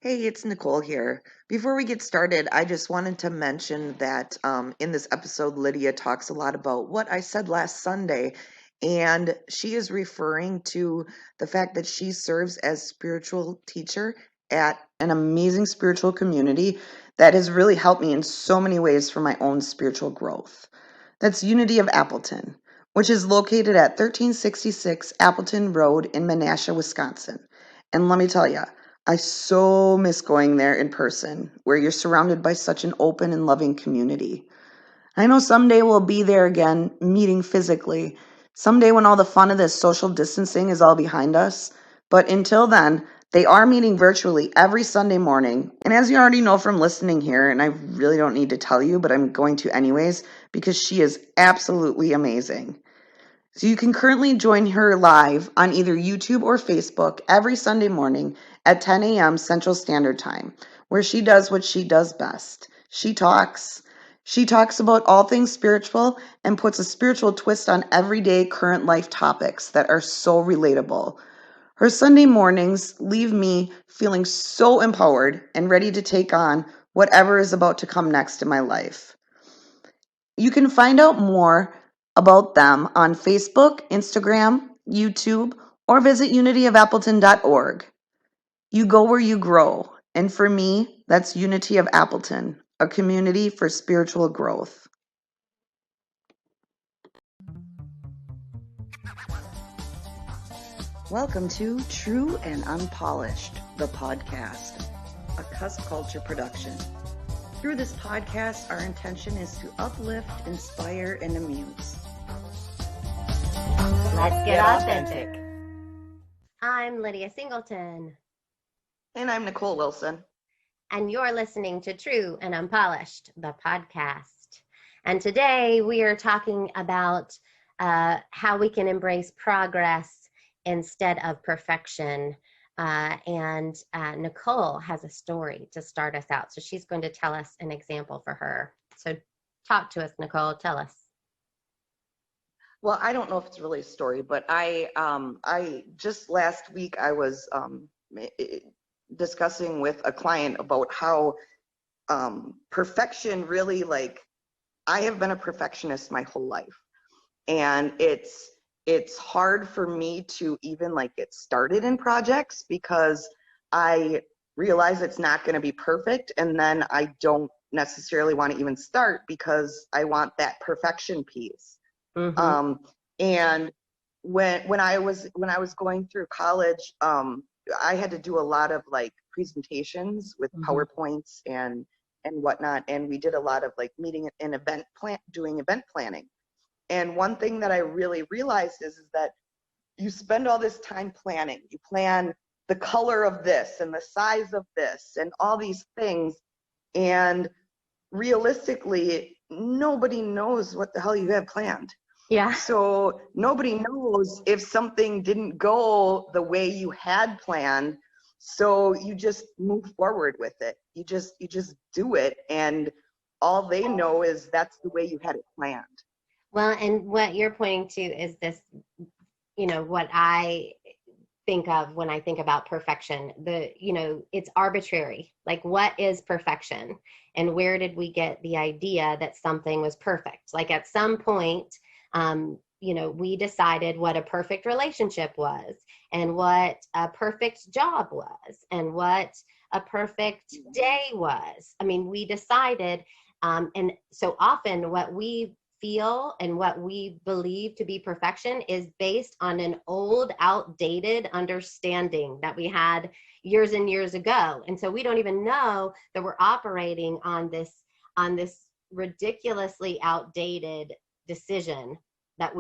Hey, it's Nicole here. Before we get started, I just wanted to mention that in this episode, Lydia talks a lot about what I said last Sunday, and she is referring to the fact that she serves as spiritual teacher at an amazing spiritual community that has really helped me in so many ways for my own spiritual growth. That's Unity of Appleton, which is located at 1366 Appleton Road in Menasha, Wisconsin. And let me tell you, I so miss going there in person, where you're surrounded by such an open and loving community. I know someday we'll be there again, meeting physically. Someday when all the fun of this social distancing is all behind us. But until then, they are meeting virtually every Sunday morning. And as you already know from listening here, and I really don't need to tell you, but I'm going to anyways, because she is absolutely amazing. So you can currently join her live on either YouTube or Facebook every Sunday morning at 10 a.m. Central Standard Time, where she does what she does best. She talks. She talks about all things spiritual and puts a spiritual twist on everyday current life topics that are so relatable. Her Sunday mornings leave me feeling so empowered and ready to take on whatever is about to come next in my life. You can find out more about them on Facebook, Instagram, YouTube, or visit unityofappleton.org. You go where you grow. And for me, that's Unity of Appleton, a community for spiritual growth. Welcome to True and Unpolished, the podcast, a cuss culture production. Through this podcast, our intention is to uplift, inspire, and amuse. Let's get authentic. I'm Lydia Singleton. And I'm Nicole Wilson. And you're listening to True and Unpolished, the podcast. And today we are talking about how we can embrace progress instead of perfection. And Nicole has a story to start us out. So she's going to tell us an example for her. So talk to us, Nicole. Tell us. Well, I don't know if it's really a story, but I just last week I was discussing with a client about how perfection really, like, I have been a perfectionist my whole life, and it's hard for me to even like get started in projects because I realize it's not going to be perfect, and then I don't necessarily want to even start because I want that perfection piece. Mm-hmm. And when I was going through college, I had to do a lot of like presentations with Mm-hmm. PowerPoints and whatnot, and we did a lot of like meeting and doing event planning. And one thing that I really realized is that you spend all this time planning. You plan the color of this and the size of this and all these things, and realistically, nobody knows what the hell you have planned. Yeah. So nobody knows if something didn't go the way you had planned. So you just move forward with it. You just do it, and all they know is that's the way you had it planned. Well, and what you're pointing to is this, what I think of when I think about perfection. It's arbitrary. Like, what is perfection? And where did we get the idea that something was perfect? Like, at some point, we decided what a perfect relationship was, and what a perfect job was, and what a perfect day was. I mean, we decided, and so often what we feel and what we believe to be perfection is based on an old, outdated understanding that we had years and years ago. And so we don't even know that we're operating on this ridiculously outdated decision that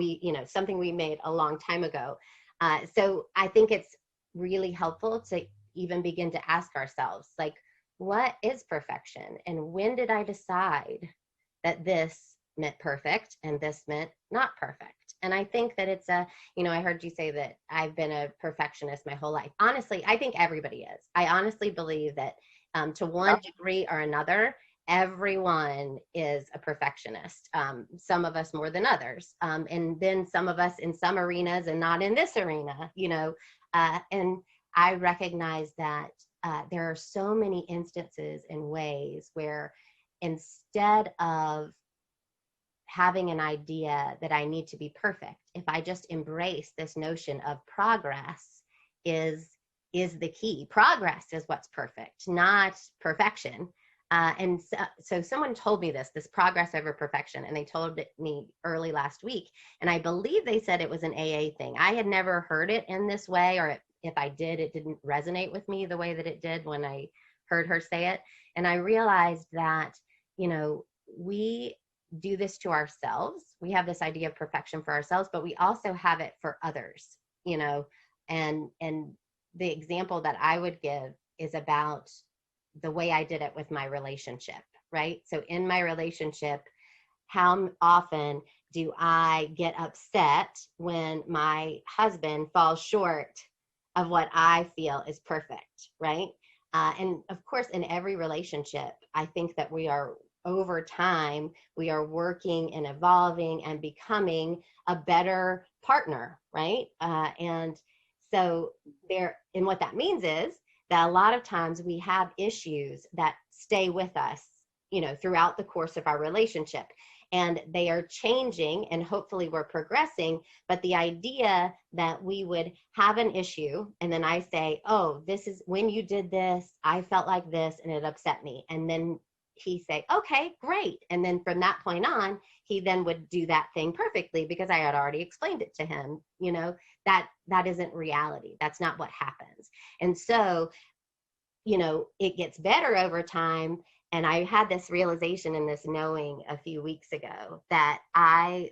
something we made a long time ago. So I think it's really helpful to even begin to ask ourselves, like, what is perfection? And when did I decide that this meant perfect and this meant not perfect? And I think that it's I heard you say that I've been a perfectionist my whole life. Honestly, I think everybody is. I honestly believe that to one degree or another, everyone is a perfectionist. Some of us more than others. And then some of us in some arenas and not in this arena, and I recognize that there are so many instances and ways where instead of having an idea that I need to be perfect, if I just embrace this notion of progress is the key. Progress is what's perfect, not perfection. And so someone told me this progress over perfection, and they told it me early last week. And I believe they said it was an AA thing. I had never heard it in this way, or if I did, it didn't resonate with me the way that it did when I heard her say it. And I realized that, we do this to ourselves. We have this idea of perfection for ourselves, but we also have it for others, and the example that I would give is about the way I did it with my relationship, right? So in my relationship, how often do I get upset when my husband falls short of what I feel is perfect, right? And of course, in every relationship, I think that we are, over time, we are working and evolving and becoming a better partner, right? And so and what that means is that a lot of times we have issues that stay with us, throughout the course of our relationship. And they are changing, and hopefully we're progressing. But the idea that we would have an issue, and then I say, oh, this is when you did this, I felt like this, and it upset me. And then he say, okay, great. And then from that point on, he then would do that thing perfectly because I had already explained it to him. That isn't reality. That's not what happens. And so, it gets better over time. And I had this realization and this knowing a few weeks ago that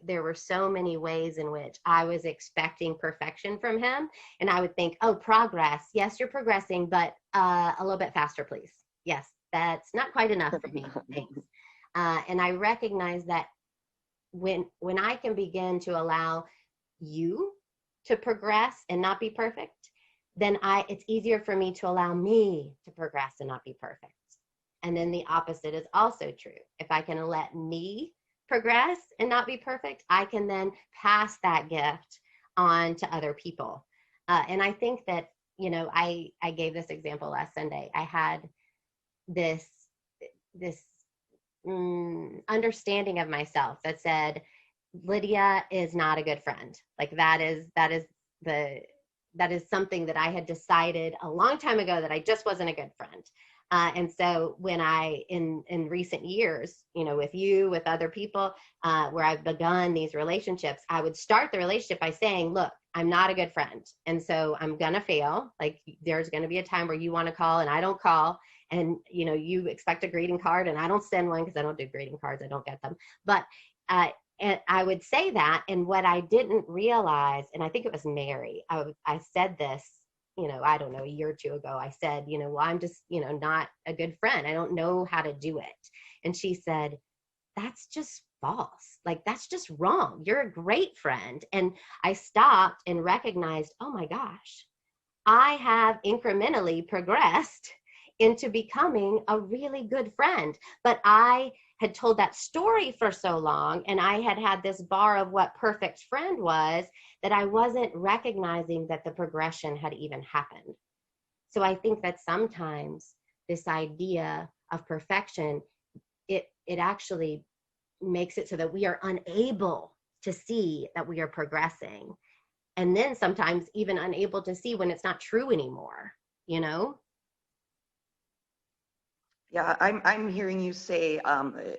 there were so many ways in which I was expecting perfection from him. And I would think, oh, progress. Yes, you're progressing, but a little bit faster, please. Yes, that's not quite enough for me. Thanks. And I recognize that when I can begin to allow you to progress and not be perfect, then it's easier for me to allow me to progress and not be perfect. And then the opposite is also true. If I can let me progress and not be perfect, I can then pass that gift on to other people. And I think that, I gave this example last Sunday. I had this understanding of myself that said, Lydia is not a good friend. Like that is something that I had decided a long time ago that I just wasn't a good friend. And so when in recent years, with you, with other people, where I've begun these relationships, I would start the relationship by saying, look, I'm not a good friend. And so I'm going to fail. Like there's going to be a time where you want to call and I don't call. And, you expect a greeting card and I don't send one because I don't do greeting cards. I don't get them. But, and I would say that. And what I didn't realize, and I think it was Mary, I said this, I don't know, a year or two ago, I said, well, I'm just, not a good friend. I don't know how to do it. And she said, that's just false. Like, that's just wrong. You're a great friend. And I stopped and recognized, oh my gosh, I have incrementally progressed into becoming a really good friend. But I had told that story for so long, and I had this bar of what perfect friend was, that I wasn't recognizing that the progression had even happened. So I think that sometimes this idea of perfection, it actually makes it so that we are unable to see that we are progressing. And then sometimes even unable to see when it's not true anymore, Yeah, I'm hearing you say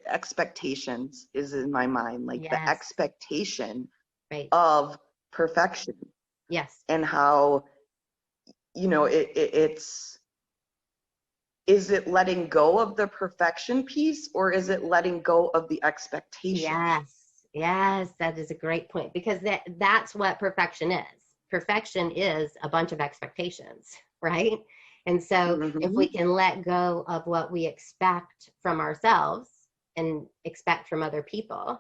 expectations is in my mind, like the Yes. expectation Right. of perfection. Yes. And how, it's, is it letting go of the perfection piece or is it letting go of the expectation? Yes, that is a great point, because that's what perfection is. Perfection is a bunch of expectations, right? And so if we Mm-hmm. can let go of what we expect from ourselves and expect from other people,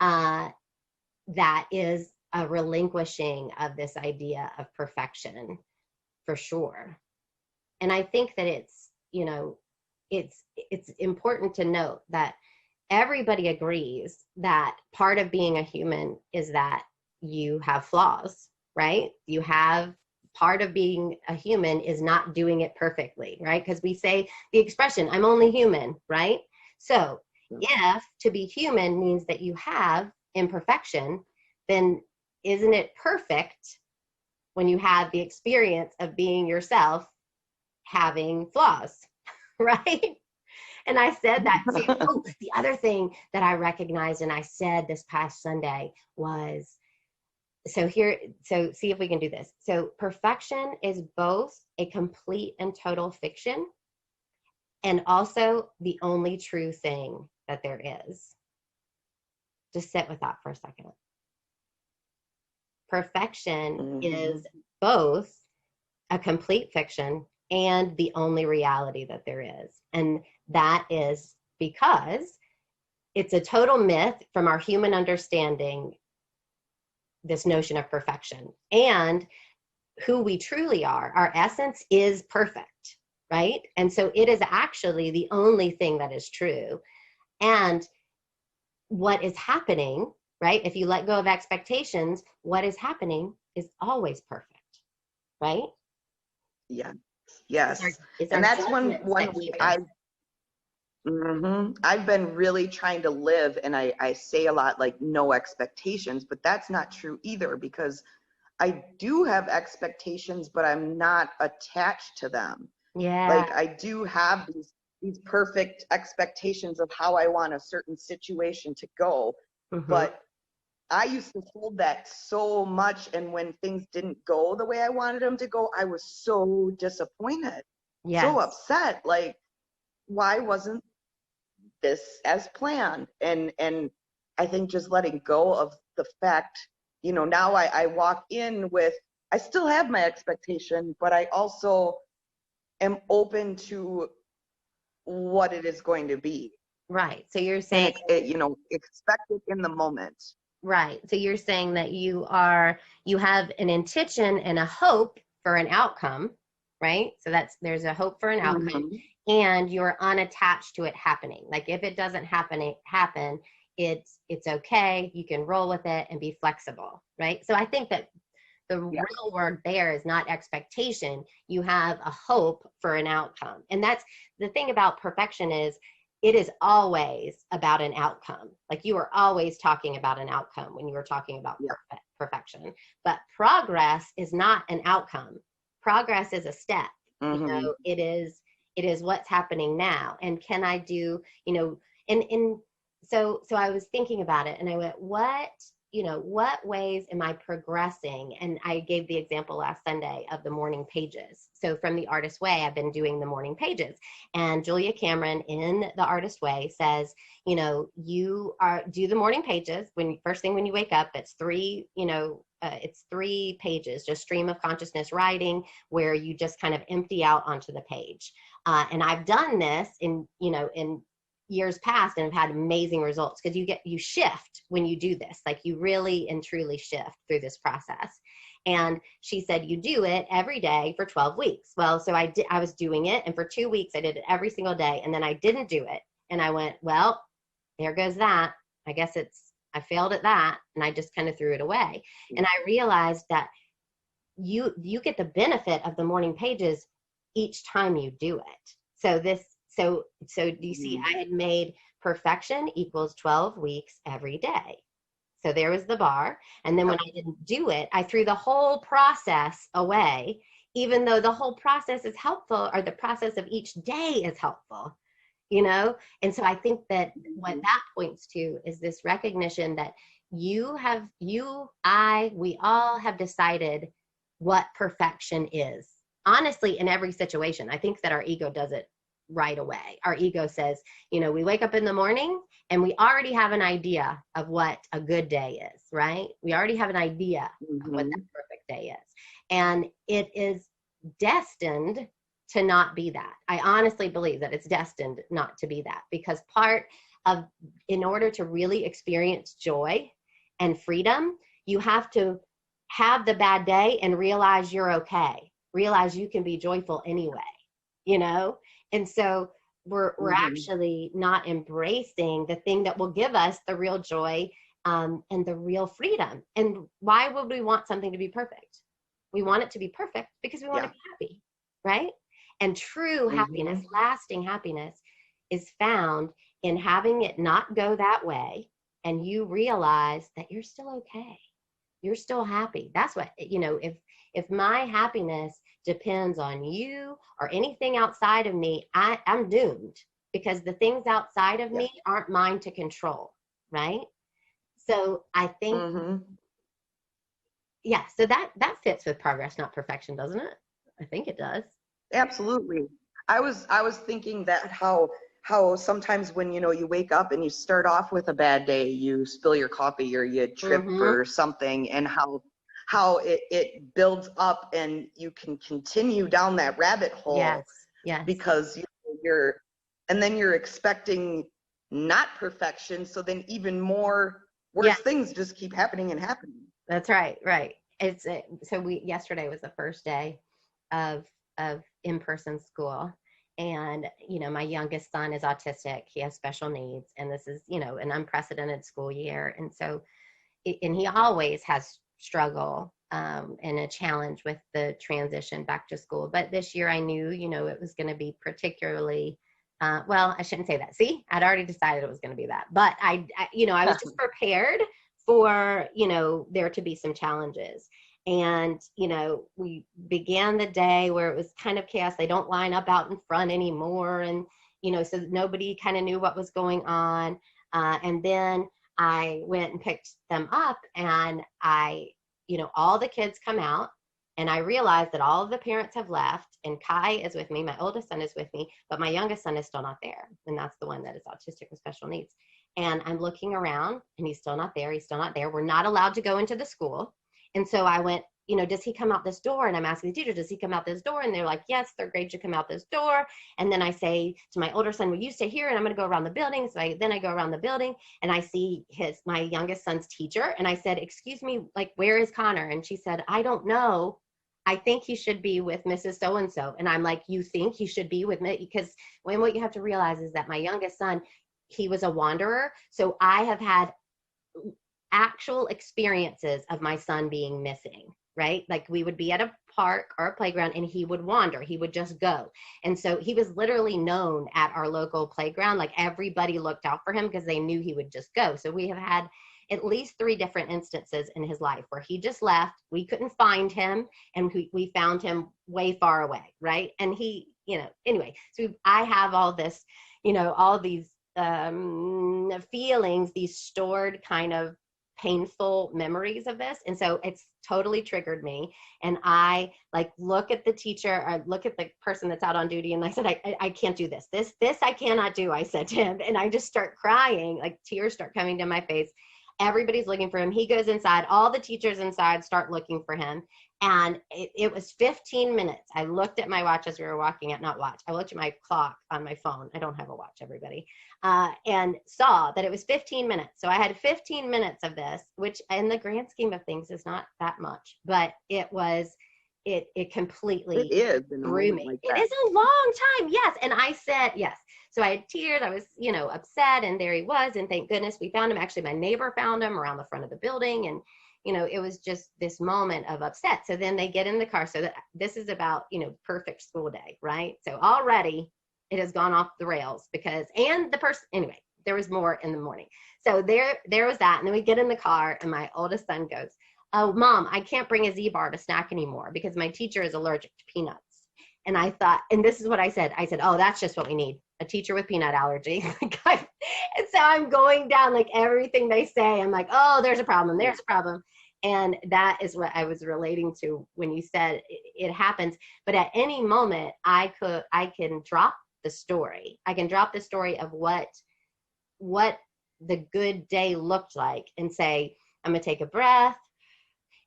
that is a relinquishing of this idea of perfection, for sure. And I think that it's important to note that everybody agrees that part of being a human is that you have flaws, right? You have part of being a human is not doing it perfectly, right? Because we say the expression, I'm only human, right? So if to be human means that you have imperfection, then isn't it perfect when you have the experience of being yourself having flaws, right? And I said that too. Oh, the other thing that I recognized and I said this past Sunday was, so see if we can do this. So perfection is both a complete and total fiction and also the only true thing that there is. Just sit with that for a second. Perfection is both a complete fiction and the only reality that there is. And that is because it's a total myth from our human understanding, this notion of perfection. And who we truly are, our essence is perfect, right? And so it is actually the only thing that is true. And what is happening, right? If you let go of expectations, what is happening is always perfect, right? Yeah. Yes. It's And our that's judgments one that way keep us. I've been really trying to live, and I say a lot like no expectations, but that's not true either, because I do have expectations, but I'm not attached to them. Yeah. Like I do have these perfect expectations of how I want a certain situation to go, Mm-hmm. but I used to hold that so much, and when things didn't go the way I wanted them to go, I was so disappointed, so Yes. upset. Like, why wasn't this as planned? And I think just letting go of the fact, now I walk in with, I still have my expectation, but I also am open to what it is going to be, Right. So you're and saying, expect it in the moment. right. So you're saying that you have an intention and a hope for an outcome, right? So there's a hope for an outcome Mm-hmm. and you're unattached to it happening. Like if it doesn't happen, it's okay. You can roll with it and be flexible, right? So I think that the Yeah. real word there is not expectation. You have a hope for an outcome. And that's the thing about perfection is it is always about an outcome. Like you are always talking about an outcome when you are talking about Yeah. perfection. But progress is not an outcome. Progress is a step. Mm-hmm. It is what's happening now. And can I do, and so I was thinking about it and I went, what ways am I progressing? And I gave the example last Sunday of the morning pages. So from the Artist Way, I've been doing the morning pages. And Julia Cameron in the Artist Way says, you do the morning pages first thing when you wake up. It's it's 3 pages, just stream of consciousness writing, where you just kind of empty out onto the page. And I've done this in years past and have had amazing results because you shift when you do this. Like you really and truly shift through this process. And she said, you do it every day for 12 weeks. Well, so I was doing it. And for 2 weeks, I did it every single day. And then I didn't do it. And I went, well, there goes that. I guess I failed at that. And I just kind of threw it away. And I realized that you get the benefit of the morning pages each time you do it. So do you see, I had made perfection equals 12 weeks every day. So there was the bar. And then when I didn't do it, I threw the whole process away, even though the whole process is helpful, or the process of each day is helpful, And so I think that what that points to is this recognition that we all have decided what perfection is. Honestly, in every situation, I think that our ego does it right away. Our ego says, we wake up in the morning and we already have an idea of what a good day is, right? We already have an idea of what that perfect day is. And it is destined to not be that. I honestly believe that it's destined not to be that, because in order to really experience joy and freedom, you have to have the bad day and realize you're okay. Realize you can be joyful anyway, And so we're actually not embracing the thing that will give us the real joy and the real freedom. And why would we want something to be perfect? We want it to be perfect because we want to Yeah. be happy, right? And true happiness, Mhm. lasting happiness, is found in having it not go that way, and you realize that you're still okay. You're still happy. That's what, if my happiness depends on you or anything outside of me, I'm doomed, because the things outside of Yeah. me aren't mine to control, right? So I think, Mhm. yeah, so that fits with progress, not perfection, doesn't it? I think it does. Absolutely. I was thinking that how sometimes when you wake up and you start off with a bad day, you spill your coffee or you trip Mm-hmm. or something, and how it builds up and you can continue down that rabbit hole Yes. Yes. because you're and then you're expecting not perfection, so then even more Yeah, worse things just keep happening and happening. that's right. Right. It's so we yesterday was the first day of in-person school, and my youngest son is autistic. He has special needs, and this is an unprecedented school year, and so and he always has struggle and a challenge with the transition back to school. But this year I knew, it was going to be particularly, well, I shouldn't say that. See, I'd already decided it was going to be that. But I was just prepared for, there to be some challenges. And, we began the day where it was kind of chaos. They don't line up out in front anymore. And, so nobody kind of knew what was going on. And then I went and picked them up, and all the kids come out, and I realized that all of the parents have left, and Kai is with me. My oldest son is with me, but my youngest son is still not there. And that's the one that is autistic with special needs. And I'm looking around, and he's still not there. He's still not there. We're not allowed to go into the school. And so I went, does he come out this door? And I'm asking the teacher, does he come out this door? And they're like, yes, third grade should come out this door. And then I say to my older son, will you stay here? And I'm going to go around the building. So then I go around the building, and I see my youngest son's teacher. And I said, excuse me, like, where is Connor? And she said, I don't know. I think he should be with Mrs. So-and-so. And I'm like, you think he should be with me? Because what you have to realize is that my youngest son, he was a wanderer. So I have had actual experiences of my son being missing, right? Like, we would be at a park or a playground, and he would wander. He would just go. And so he was literally known at our local playground. Like, everybody looked out for him because they knew he would just go. So we have had at least 3 different instances in his life where he just left. We couldn't find him, and we found him way far away, right? And he, anyway, so I have all this, all these feelings, these stored kind of painful memories of this. And so it's totally triggered me. And I like look at the teacher, or look at the person that's out on duty, and I said, I can't do this. This I cannot do, I said to him. And I just start crying, like tears start coming to my face. Everybody's looking for him. He goes inside. All the teachers inside start looking for him. And it was 15 minutes. I looked at my watch as we were walking out, not watch. I looked at my clock on my phone. I don't have a watch, everybody. And saw that it was 15 minutes. So I had 15 minutes of this, which in the grand scheme of things is not that much, but it It completely is in a threw moment me. like It that. is a long time. Yes. And I said, yes. So I had tears. I was, upset, and there he was. And thank goodness we found him. Actually, my neighbor found him around the front of the building. And, it was just this moment of upset. So then they get in the car. So this is about, perfect school day, right? So already it has gone off the rails and the person, anyway, there was more in the morning. So there was that. And then we get in the car, and my oldest son goes, oh, Mom, I can't bring a Z-bar to snack anymore because my teacher is allergic to peanuts. And I thought, and this is what I said, oh, that's just what we need, a teacher with peanut allergy. And so I'm going down like everything they say. I'm like, oh, there's a problem. There's a problem. And that is what I was relating to when you said it happens. But at any moment, I can drop the story. I can drop the story of what the good day looked like, and say, I'm going to take a breath.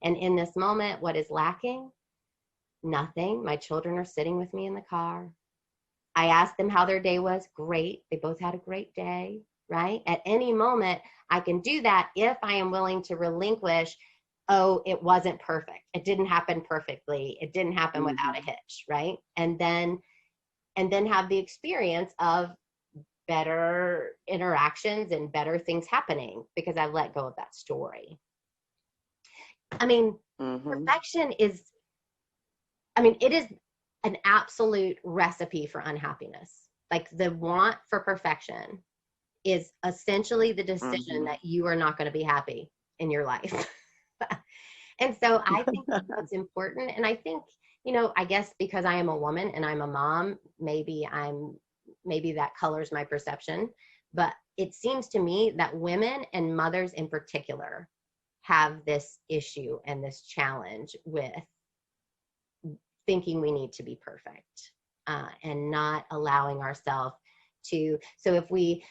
And in this moment, what is lacking? Nothing. My children are sitting with me in the car. I asked them how their day was. Great. They both had a great day, right? At any moment, I can do that if I am willing to relinquish, oh, it wasn't perfect. It didn't happen perfectly. It didn't happen without a Mhm. hitch, right? And then have the experience of better interactions and better things happening because I've let go of that story. I mean, Mhm. perfection is I mean, it is an absolute recipe for unhappiness. Like the want for perfection is essentially the decision Mhm. that you are not going to be happy in your life. And so I think that that's important. And I think, I guess because I am a woman and I'm a mom, maybe that colors my perception. But it seems to me that women and mothers in particular have this issue and this challenge with thinking we need to be perfect, and not allowing ourselves to. So if we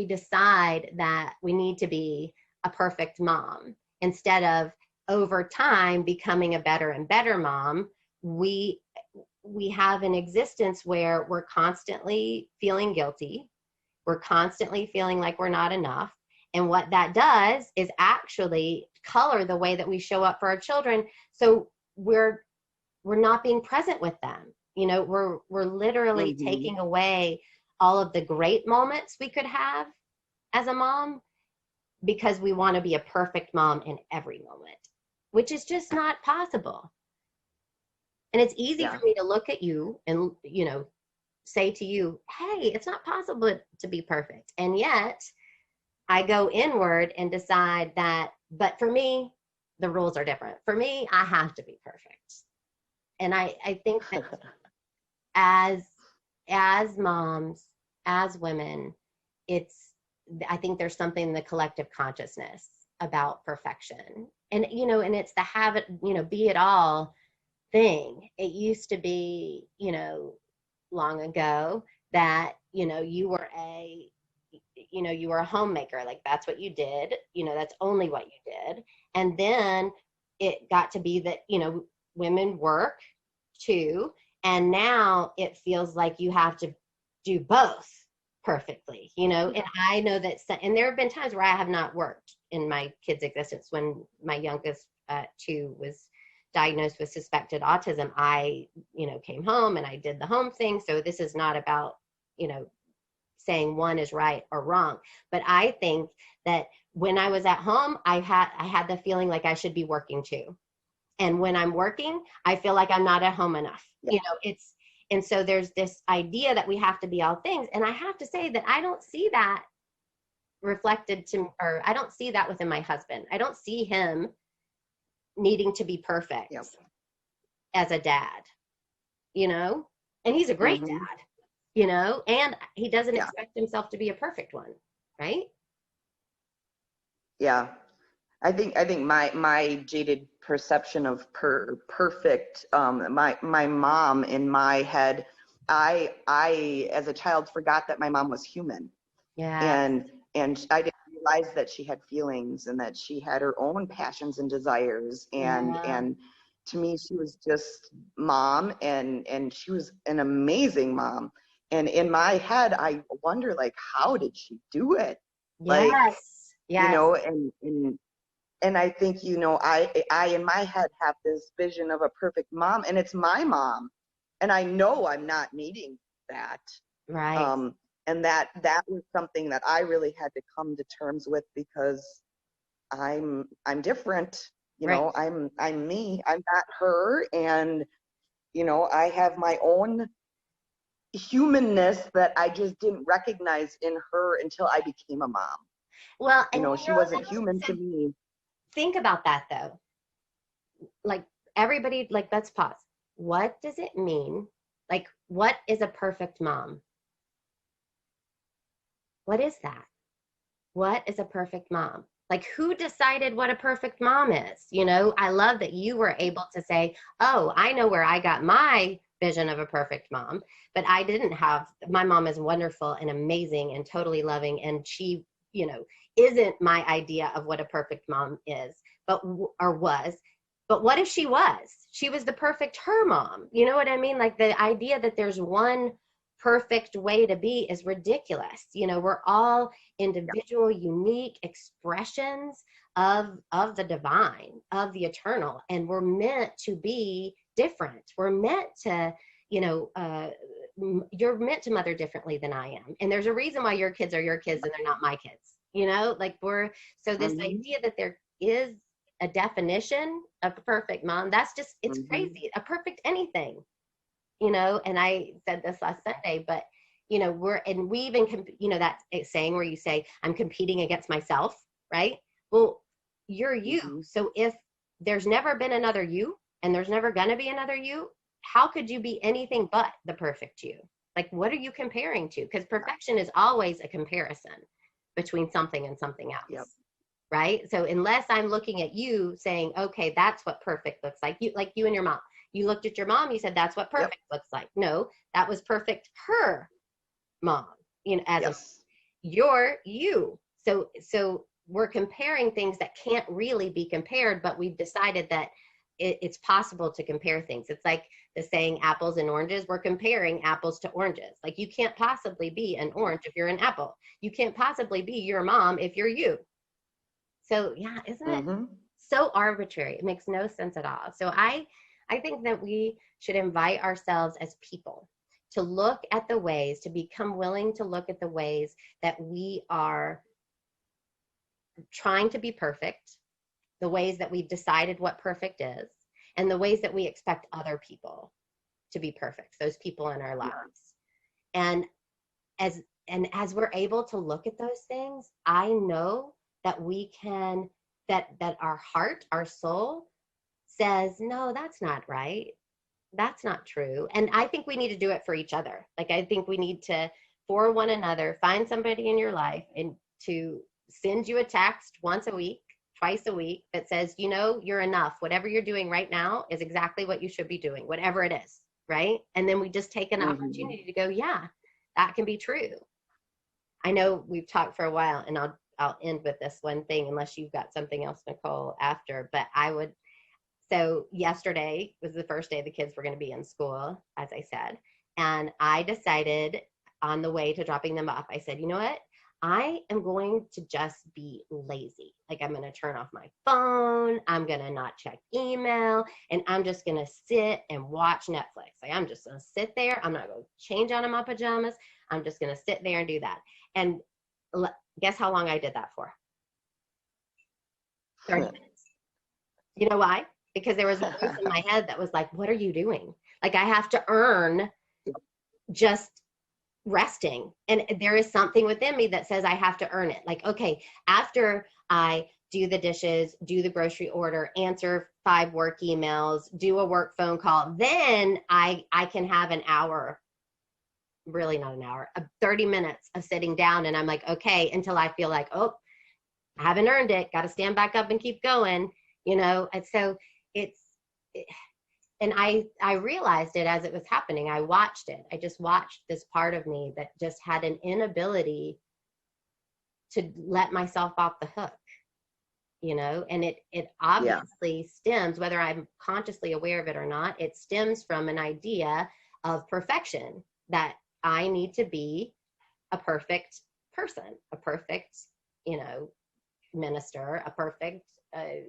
decide that we need to be a perfect mom, instead of over time becoming a better and better mom, we we have an existence where we're constantly feeling guilty, we're constantly feeling like we're not enough. And what that does is actually color the way that we show up for our children. So we're not being present with them. We're literally Mhm. taking away all of the great moments we could have as a mom, because we want to be a perfect mom in every moment, which is just not possible. And it's easy for Yeah. me to look at you and, say to you, hey, it's not possible to be perfect. And yet I go inward and decide that, but for me, the rules are different. For me, I have to be perfect. And I think that as as moms, as women, it's I think there's something in the collective consciousness about perfection. And it's the habit, be it all thing. It used to be, long ago, that you were a homemaker, like that's what you did, that's only what you did. And then it got to be that women work too, and now it feels like you have to do both perfectly, and I know that, and there have been times where I have not worked in my kids' existence. When my youngest, 2, was diagnosed with suspected autism, I came home and I did the home thing. So this is not about you know saying one is right or wrong, but I think that when I was at home, I had the feeling like I should be working too. And when I'm working, I feel like I'm not at home enough. Yeah. It's And so there's this idea that we have to be all things, and I have to say that I don't see that reflected to or I don't see that within my husband. I don't see him needing to be perfect Yep. as a dad, you know? And he's a great Mhm. dad, and he doesn't Yeah. expect himself to be a perfect one, right? Yeah. I think my jaded perception of perfect, my mom in my head, I as a child forgot that my mom was human, Yeah. and I didn't realize that she had feelings and that she had her own passions and desires, Yeah. and to me she was just mom, and she was an amazing mom. And in my head I wonder, like, how did she do it? Like, Yes. Yes. and I think, I in my head have this vision of a perfect mom, and it's my mom, and I know I'm not meeting that. Right. Um, and that was something that I really had to come to terms with, because I'm different. Right. I'm me. I'm not her, and I have my own humanness that I just didn't recognize in her until I became a mom. Well, and She wasn't human so to me. think about that though. Like, everybody, like, let's pause. What does it mean? Like, what is a perfect mom? What is that? What is a perfect mom? Like, who decided what a perfect mom is? I love that you were able to say, oh, I know where I got my vision of a perfect mom, but I didn't have. My mom is wonderful and amazing and totally loving, and she, isn't my idea of what a perfect mom is, but or was. But what if she was? She was the perfect her mom. You know what I mean? Like, the idea that there's one perfect way to be is ridiculous. We're all individual, unique expressions of the divine, of the eternal, and we're meant to be different. We're meant to, you know, uh, you're meant to mother differently than I am, and there's a reason why your kids are your kids and they're not my kids. Like, we're so this Hmm. idea that there is a definition of a perfect mom, that's just, it's Mm-hmm. crazy. A perfect anything, you know. And I said this last Sunday, but you know, we even, you know, that saying where you say, I'm competing against myself, right? Well, you're you. Mm-hmm. So if there's never been another you and there's never going to be another you, how could you be anything but the perfect you? Like, what are you comparing to? Because perfection is always a comparison between something and something Yep. else, right? So unless I'm looking at you saying, okay, that's what perfect looks like you and your mom, you looked at your mom, you said, that's what Yep. perfect looks like. No, that was perfect her mom, you know, as a, Yes. you're you. So we're comparing things that can't really be compared, but we've decided that it's possible to compare things. It's like the saying apples and oranges. We're comparing apples to oranges. Like, you can't possibly be an orange if you're an apple. You can't possibly be your mom if you're you. So yeah, isn't it Mm-hmm. so arbitrary? It makes no sense at all. So I think that we should invite ourselves as people to look at the ways, to become willing to look at the ways that we are trying to be perfect, the ways that we've decided what perfect is, and the ways that we expect other people to be perfect, those people in our Yeah. lives. And as as we're able to look at those things, I know that we can, that our heart, our soul says, no, that's not right. That's not true. And I think we need to do it for each other. Like, I think we need to, for one another, find somebody in your life and to send you a text once a week, twice a week, that says, you know, you're enough. Whatever you're doing right now is exactly what you should be doing, whatever it is. Right. And then we just take an Mm-hmm. opportunity to go, yeah, that can be true. I know we've talked for a while, and I'll end with this one thing, unless you've got something else, Nicole, after. But I would, so yesterday was the first day the kids were going to be in school, as I said. And I decided on the way to dropping them off, I said, you know what? I am going to just be lazy. Like, I'm going to turn off my phone. I'm going to not check email. And I'm just going to sit and watch Netflix. Like, I'm just going to sit there. I'm not going to change out of my pajamas. I'm just going to sit there and do that. And guess how long I did that for? 30 minutes. You know why? Because there was a voice in my head that was like, what are you doing? Like, I have to earn just resting. And there is something within me that says I have to earn it. Like, okay, after I do the dishes, do the grocery order, answer 5 work emails, do a work phone call, then I can have an hour, really not an hour, 30 minutes of sitting down. And I'm like, okay, until I feel like, oh, I haven't earned it. Got to stand back up and keep going, you know? And so it's, and I realized it as it was happening. I watched it. I just watched this part of me that just had an inability to let myself off the hook, you know? And it Yeah. obviously stems, whether I'm consciously aware of it or not, it stems from an idea of perfection, that I need to be a perfect person, a perfect, you know, minister, a perfect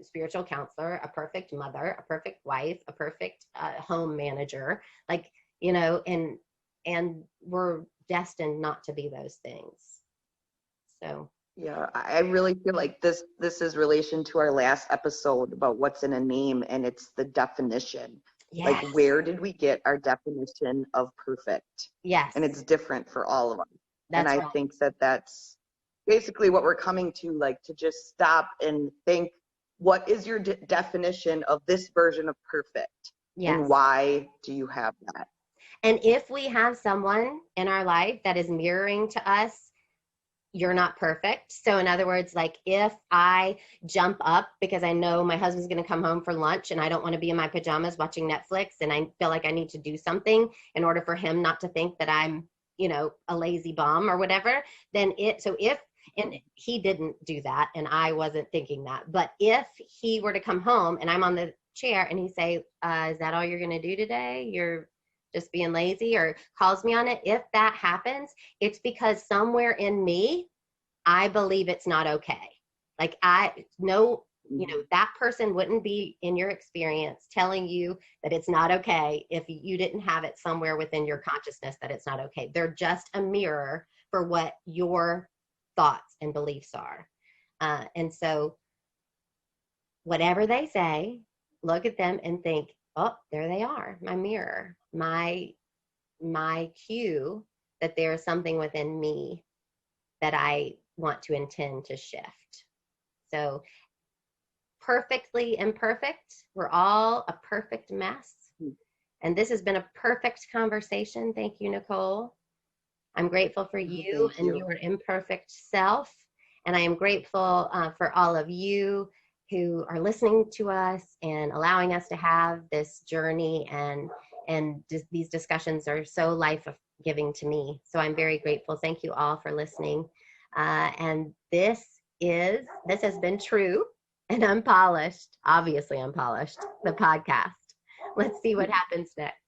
spiritual counselor, a perfect mother, a perfect wife, a perfect home manager, like, you know, and we're destined not to be those things. So Yeah, I really feel like this is relation to our last episode about what's in a name, and it's the definition. Like, yes, where did we get our definition of perfect? yes, And it's different for all of us. And that's I right. think that that's basically what we're coming to, like, to just stop and think, what is your definition of this version of perfect? And Yes. why do you have that? And if we have someone in our life that is mirroring to us, you're not perfect. So in other words, like, if I jump up because I know my husband's going to come home for lunch and I don't want to be in my pajamas watching Netflix, and I feel like I need to do something in order for him not to think that I'm, you know, a lazy bum or whatever, then so if, and he didn't do that and I wasn't thinking that, but if he were to come home and I'm on the chair and he say, is that all you're going to do today? You're just being lazy, or calls me on it. If that happens, it's because somewhere in me, I believe it's not okay. Like, I know, you know, that person wouldn't be in your experience telling you that it's not okay if you didn't have it somewhere within your consciousness that it's not okay. They're just a mirror for what your thoughts and beliefs are. And so whatever they say, look at them and think, oh, there they are, my mirror, my cue that there's something within me that I want to intend to shift. So perfectly imperfect. We're all a perfect mess. And this has been a perfect conversation. Thank you, Nicole. I'm grateful for you Thank and you. your imperfect self. And I am grateful for all of you who are listening to us and allowing us to have this journey. And these discussions are so life giving to me. So I'm very grateful. Thank you all for listening. And this has been True and Unpolished, obviously Unpolished, the podcast. Let's see what happens next.